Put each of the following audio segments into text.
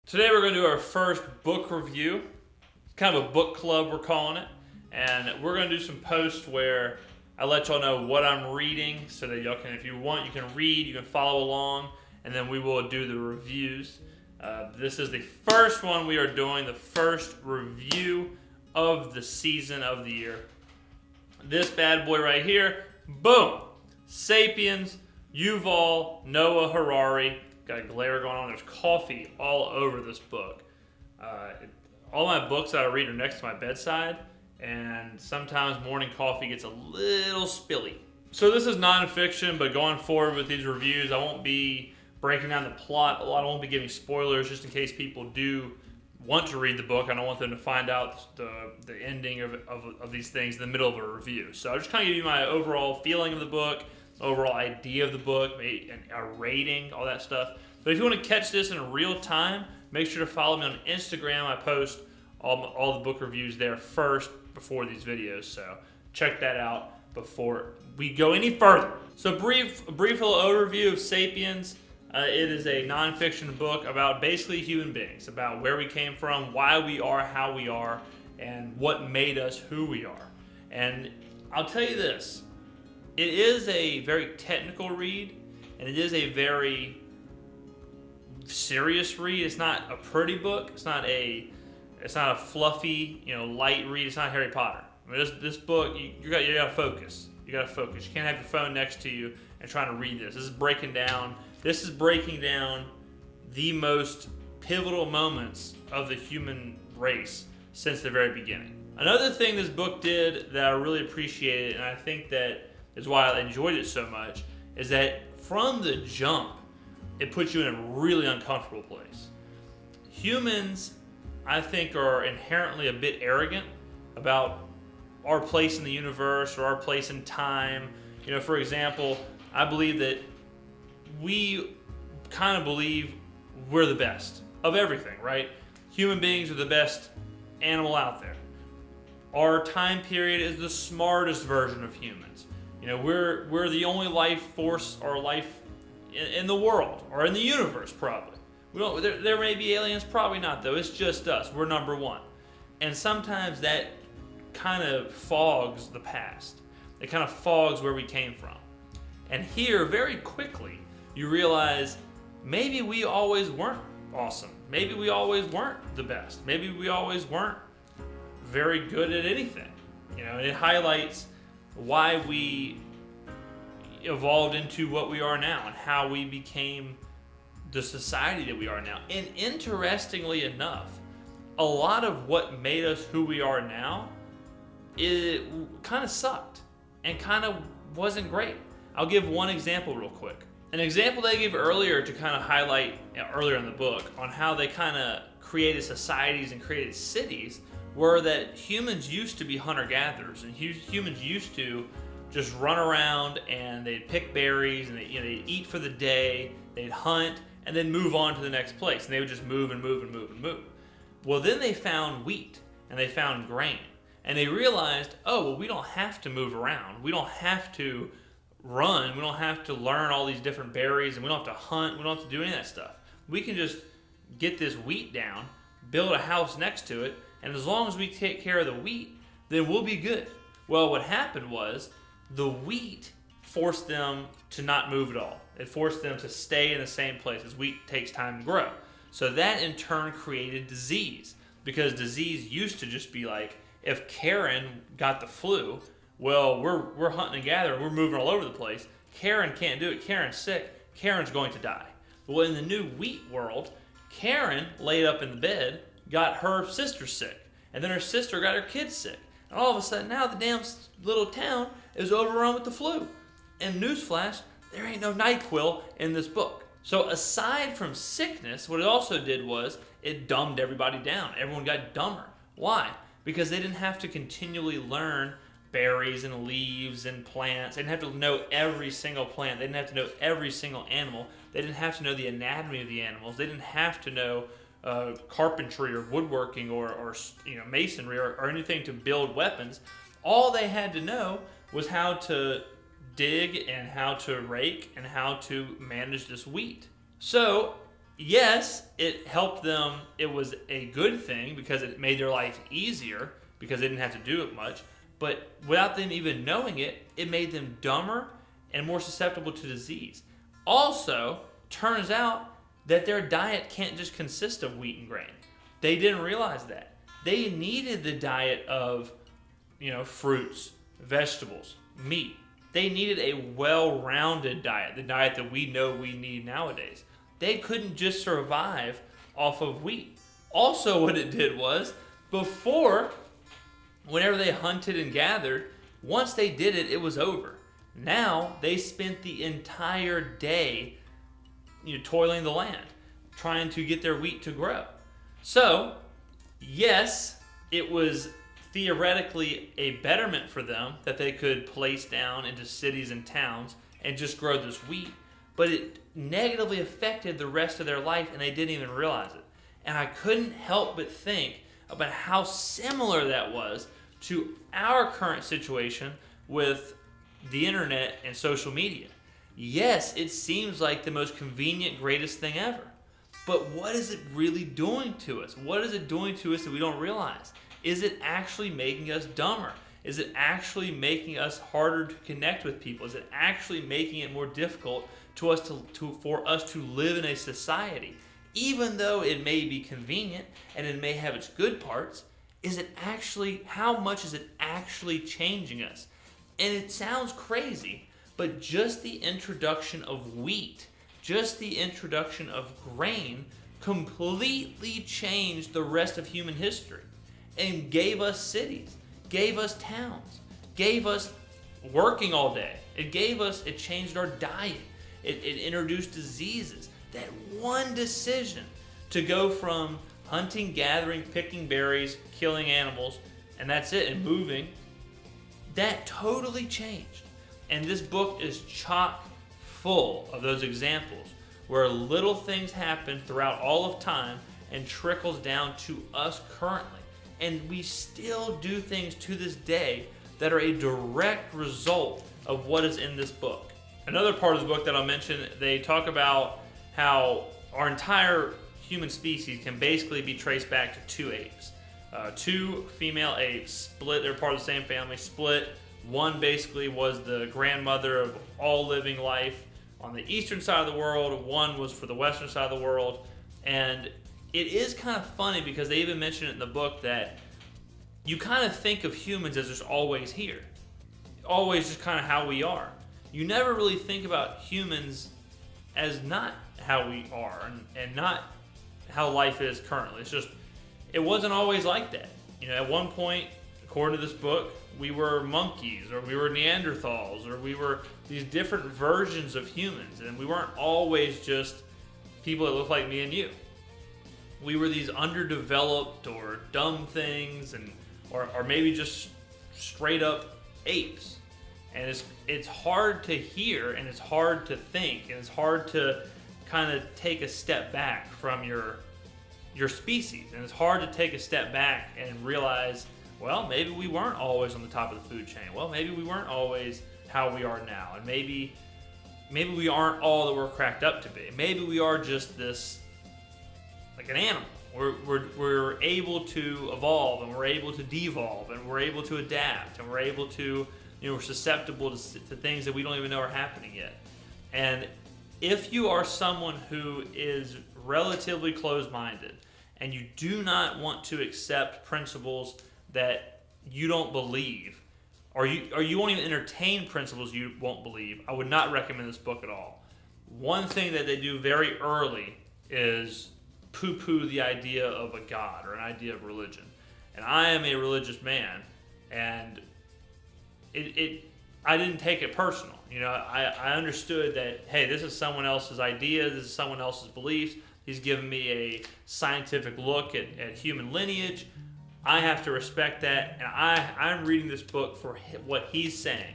Today we're going to do our first book review. It's kind of a book club, we're calling it. And we're going to do some posts where I let y'all know what I'm reading so that y'all can, if you want, you can read, you can follow along, and then we will do the reviews. This is the first one we are doing, the first review of the season of the year. This bad boy right here, boom! Sapiens, Yuval Noah Harari. Got a glare going on. There's coffee all over this book. All my books that I read are next to my bedside, and sometimes morning coffee gets a little spilly. So this is nonfiction, but going forward with these reviews, I won't be breaking down the plot a lot. I won't be giving spoilers just in case people do want to read the book. I don't want them to find out the ending of these things in the middle of a review. So I'll just kind of give you my overall feeling of the book, overall idea of the book, maybe a rating, all that stuff. But if you want to catch this in real time, make sure to follow me on Instagram. I post all the book reviews there first before these videos. So check that out before we go any further. So a brief little overview of Sapiens. It is a nonfiction book about basically human beings, about where we came from, why we are how we are, and what made us who we are. And I'll tell you this, it is a very technical read, and it is a very serious read. It's not a pretty book. It's not a fluffy, light read. It's not Harry Potter. I mean, this book, you got to focus. You got to focus. You can't have your phone next to you and trying to read this. This is breaking down the most pivotal moments of the human race since the very beginning. Another thing this book did that I really appreciated, and I think that is why I enjoyed it so much, is that from the jump, it puts you in a really uncomfortable place. Humans, I think, are inherently a bit arrogant about our place in the universe or our place in time. For example, I believe that we kind of believe we're the best of everything, right? Human beings are the best animal out there. Our time period is the smartest version of humans. We're the only life force or life in the world or in the universe, probably. There may be aliens, probably not though. It's just us. We're number one. And sometimes that kind of fogs the past. It kind of fogs where we came from. And here, very quickly, you realize maybe we always weren't awesome. Maybe we always weren't the best. Maybe we always weren't very good at anything. And it highlights why we evolved into what we are now and how we became the society that we are now. And interestingly enough, a lot of what made us who we are now, it kind of sucked and kind of wasn't great. I'll give one example real quick. An example they gave earlier to kind of highlight earlier in the book on how they kind of created societies and created cities were that humans used to be hunter-gatherers, and humans used to just run around and they'd pick berries and they'd eat for the day, they'd hunt, and then move on to the next place. And they would just move and move and move and move. Well, then they found wheat and they found grain. And they realized, we don't have to move around. We don't have to run. We don't have to learn all these different berries, and we don't have to hunt. We don't have to do any of that stuff. We can just get this wheat down, build a house next to it, and as long as we take care of the wheat, then we'll be good. Well, what happened was the wheat forced them to not move at all. It forced them to stay in the same place, as wheat takes time to grow. So that in turn created disease, because disease used to just be like, if Karen got the flu, well, we're hunting and gathering, we're moving all over the place. Karen can't do it. Karen's sick. Karen's going to die. Well, in the new wheat world, Karen laid up in the bed, got her sister sick, and then her sister got her kids sick. And all of a sudden now the damn little town is overrun with the flu. And newsflash, there ain't no NyQuil in this book. So aside from sickness, what it also did was it dumbed everybody down. Everyone got dumber. Why? Because they didn't have to continually learn berries and leaves and plants. They didn't have to know every single plant. They didn't have to know every single animal. They didn't have to know the anatomy of the animals. They didn't have to know carpentry or woodworking or masonry or anything to build weapons. All they had to know was how to dig and how to rake and how to manage this wheat. So yes, it helped them. It was a good thing because it made their life easier because they didn't have to do it much. But without them even knowing it, it made them dumber and more susceptible to disease. Also, turns out that their diet can't just consist of wheat and grain. They didn't realize that. They needed the diet of, fruits, vegetables, meat. They needed a well-rounded diet, the diet that we know we need nowadays. They couldn't just survive off of wheat. Also, what it did was, before, whenever they hunted and gathered, once they did it, it was over. Now, they spent the entire day toiling the land, trying to get their wheat to grow. So, yes, it was theoretically a betterment for them that they could place down into cities and towns and just grow this wheat, but it negatively affected the rest of their life and they didn't even realize it. And I couldn't help but think about how similar that was to our current situation with the internet and social media. Yes, it seems like the most convenient, greatest thing ever. But what is it really doing to us? What is it doing to us that we don't realize? Is it actually making us dumber? Is it actually making us harder to connect with people? Is it actually making it more difficult for us to live in a society? Even though it may be convenient and it may have its good parts, how much is it actually changing us? And it sounds crazy, but just the introduction of wheat, just the introduction of grain completely changed the rest of human history and gave us cities, gave us towns, gave us working all day. It changed our diet. It introduced diseases. That one decision to go from hunting, gathering, picking berries, killing animals, and that's it, and moving, that totally changed. And this book is chock full of those examples where little things happen throughout all of time and trickles down to us currently. And we still do things to this day that are a direct result of what is in this book. Another part of the book that I'll mention, they talk about how our entire human species can basically be traced back to two apes. Two female apes split, they're part of the same family, split. One basically was the grandmother of all living life on the eastern side of the world. One was for the western side of the world. And it is kind of funny because they even mention it in the book that you kind of think of humans as just always here. Always just kind of how we are. You never really think about humans as not how we are and not how life is currently. It's just, it wasn't always like that. At one point, according to this book, we were monkeys, or we were Neanderthals, or we were these different versions of humans, and we weren't always just people that look like me and you. We were these underdeveloped or dumb things, or maybe just straight up apes. And it's hard to hear, and it's hard to think, and it's hard to kind of take a step back from your species. And it's hard to take a step back and realize, well, maybe we weren't always on the top of the food chain. Well, maybe we weren't always how we are now. And maybe we aren't all that we're cracked up to be. Maybe we are just this, like an animal. We're able to evolve, and we're able to devolve, and we're able to adapt, and we're able to, we're susceptible to things that we don't even know are happening yet. And if you are someone who is relatively closed-minded and you do not want to accept principles that you don't believe, or you won't even entertain principles you won't believe, I would not recommend this book at all. One thing that they do very early is poo-poo the idea of a God or an idea of religion. And I am a religious man, and I didn't take it personal. I understood that, hey, this is someone else's idea, this is someone else's beliefs. He's given me a scientific look at human lineage. I have to respect that, and I'm reading this book for what he's saying.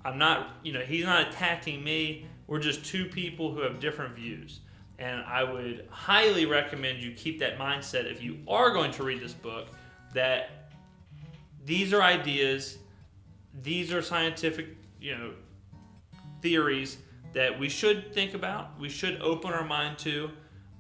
I'm not, he's not attacking me. We're just two people who have different views. And I would highly recommend you keep that mindset if you are going to read this book, that these are ideas, these are scientific, theories that we should think about, we should open our mind to,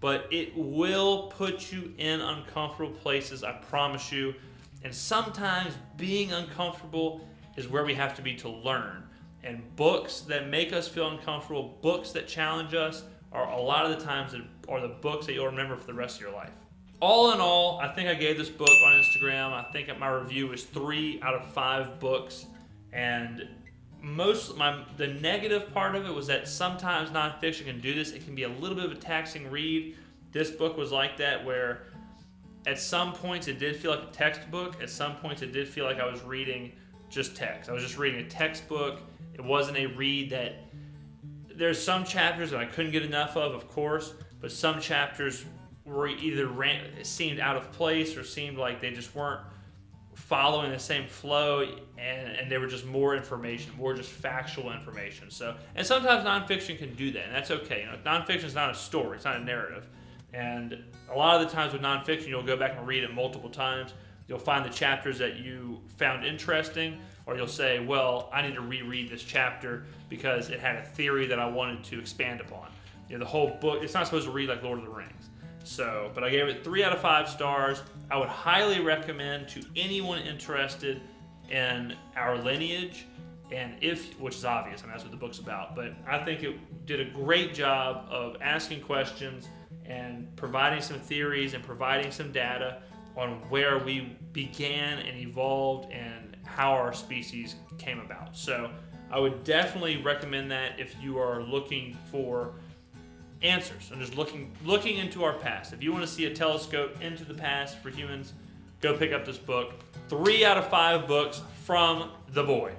but it will put you in uncomfortable places, I promise you. And sometimes being uncomfortable is where we have to be to learn. And books that make us feel uncomfortable, books that challenge us, are a lot of the times are the books that you'll remember for the rest of your life. All in all, I think I gave this book on Instagram, I think my review was 3 out of 5 books. And the negative part of it was that sometimes nonfiction can do this. It can be a little bit of a taxing read. This book was like that, where at some points it did feel like a textbook. At some points it did feel like I was reading just text. I was just reading a textbook. It wasn't a read that... There's some chapters that I couldn't get enough of course, but some chapters were either seemed out of place or seemed like they just weren't following the same flow, and they were just more information, more just factual information. So, and sometimes nonfiction can do that, and that's okay. You know, nonfiction is not a story, it's not a narrative. And a lot of the times with nonfiction, you'll go back and read it multiple times. You'll find the chapters that you found interesting, or you'll say, well, I need to reread this chapter because it had a theory that I wanted to expand upon. You know, the whole book, it's not supposed to read like Lord of the Rings. So, but I gave it 3 out of 5 stars. I would highly recommend to anyone interested in our lineage, and which is obvious, and that's what the book's about, but I think it did a great job of asking questions and providing some theories and providing some data on where we began and evolved and how our species came about. So I would definitely recommend that if you are looking for answers and just looking into our past. If you want to see a telescope into the past for humans, go pick up this book. 3 out of 5 books from the boy.